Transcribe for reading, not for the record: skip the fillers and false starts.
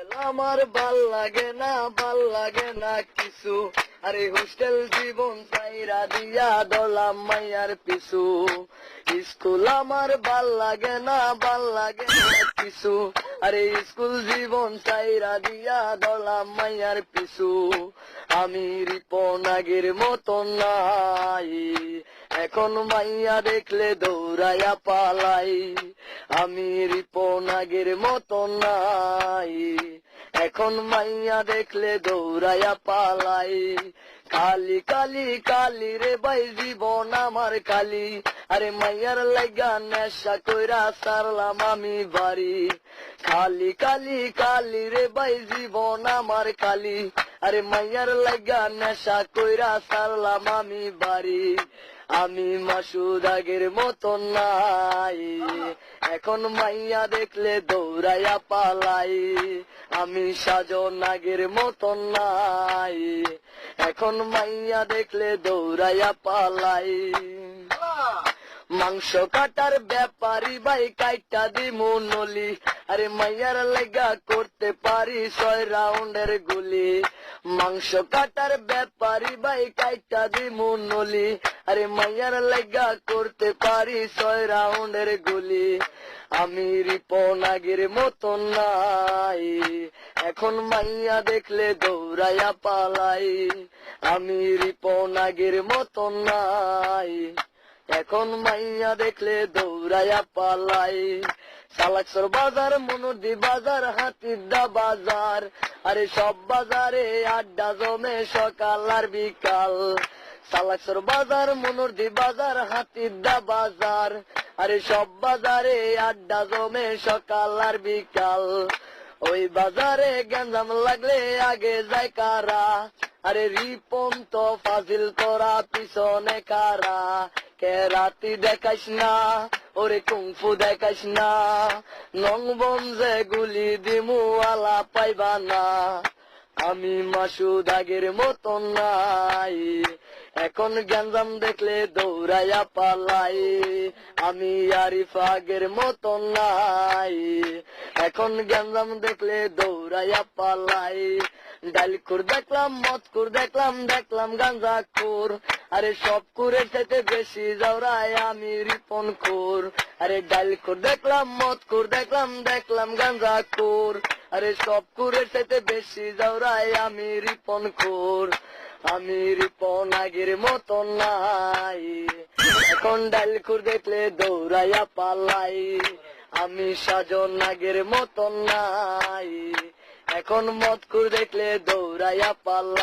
আমার ভাল লাগে না কিছু, আরে হোস্টেল জীবন চাইরা দিয়া দলাম মাইয়ার পিছু। স্কুল আমার ভাল লাগে না কিছু, আরে স্কুল জীবন চাইরা দিয়া দলাম মাইয়ার পিছু। আমি রিপন আগের মতন নাই, এখন মাইয়া দেখলে দৌড়াইয়া পালাই। আমি রিপন আগের মতন নাই, এখন মাইয়া দেখলে দৌড়াইয়া পালাই। কালি কালি কালি রে ভাই জীবন আমার কালি, আরে মাইয়ার লাগা নেশা কইরা সারলাম আমি বাড়ি। কালি কালি কালি রে ভাই জীবন আমার কালি, আরে মাইয়ার লাগা নেশা কইরা সারলাম আমি বাড়ি। আমি মাসুদ আগের মতন নাই, এখন মাইয়া দেখলে দৌড়াইয়া পালাই। আমি সাজন আগের মতন নাই, এখন মাইয়া দেখলে দৌড়াইয়া পালাই। মাংস কাটার ব্যাপারী ভাই কাইটা দিমু নলি, আরে মাইয়ার লাগা করতে পারি 6 রাউন্ডের গুলি। মাংস কাটার ব্যাপারী ভাই কাইটা দিমু নলি, আরে মাইয়ার লাগা করতে পারি 6 রাউন্ডের গুলি। আমি রিপন আগের মতন নাই, এখন মাইয়া দেখলে দৌড়াইয়া পালাই। আমি রিপন আগের মতন নাই, এখন মাইয়া দেখলে দৌড়াইয়া পালাই। সালাকসর বাজার, মনুদি বাজার, হাতিদা বাজার, আরে সব বাজারে আড্ডা জমে সকাল আর বিকাল। সালাকসর বাজার, মনুদি বাজার, হাতিদা বাজার, আরে সব বাজারে আড্ডা জমে সকাল আর বিকাল। ওই বাজারে গেঞ্জাম লাগলে আগে যায় কারা, আরে রিপন তো ফাজিল তোরা পিছনে কারা। কেরাতি দেখাইস না, ওরে কুংফু দেখাইস না, নংবঞ্জে গুলি দিমু আলা পাইবা না। আমি মাসুদ আগের মতন নাই, এখন গেঞ্জাম দেখলে দৌড়াইয়া পালাই। আমি আরিফ আগের মতন নাই, এখন গেঞ্জাম দেখলে দৌড়াইয়া পালাই। ডাইলকুর দেখলাম, মদকুর দেখলাম, দেখলাম গাঞ্জা খুর, আরে সব কুরের চাইতে বেশি যাওরায় আমি রিপন খুর। আরে ডাইলকুর দেখলাম, মদকুর দেখলাম, দেখলাম গাঞ্জা খুর, আরে সব কুরের চাইতে বেশি যাওরায় আমি রিপন খুর। আমি রিপন আগের মতন নাই, এখন ডাইলকুর দেখলে দৌড়াইয়া পালাই। আমি সাজন আগের মতন নাই, এখন মদকুর দেখলে দৌড়াইয়া পালাই।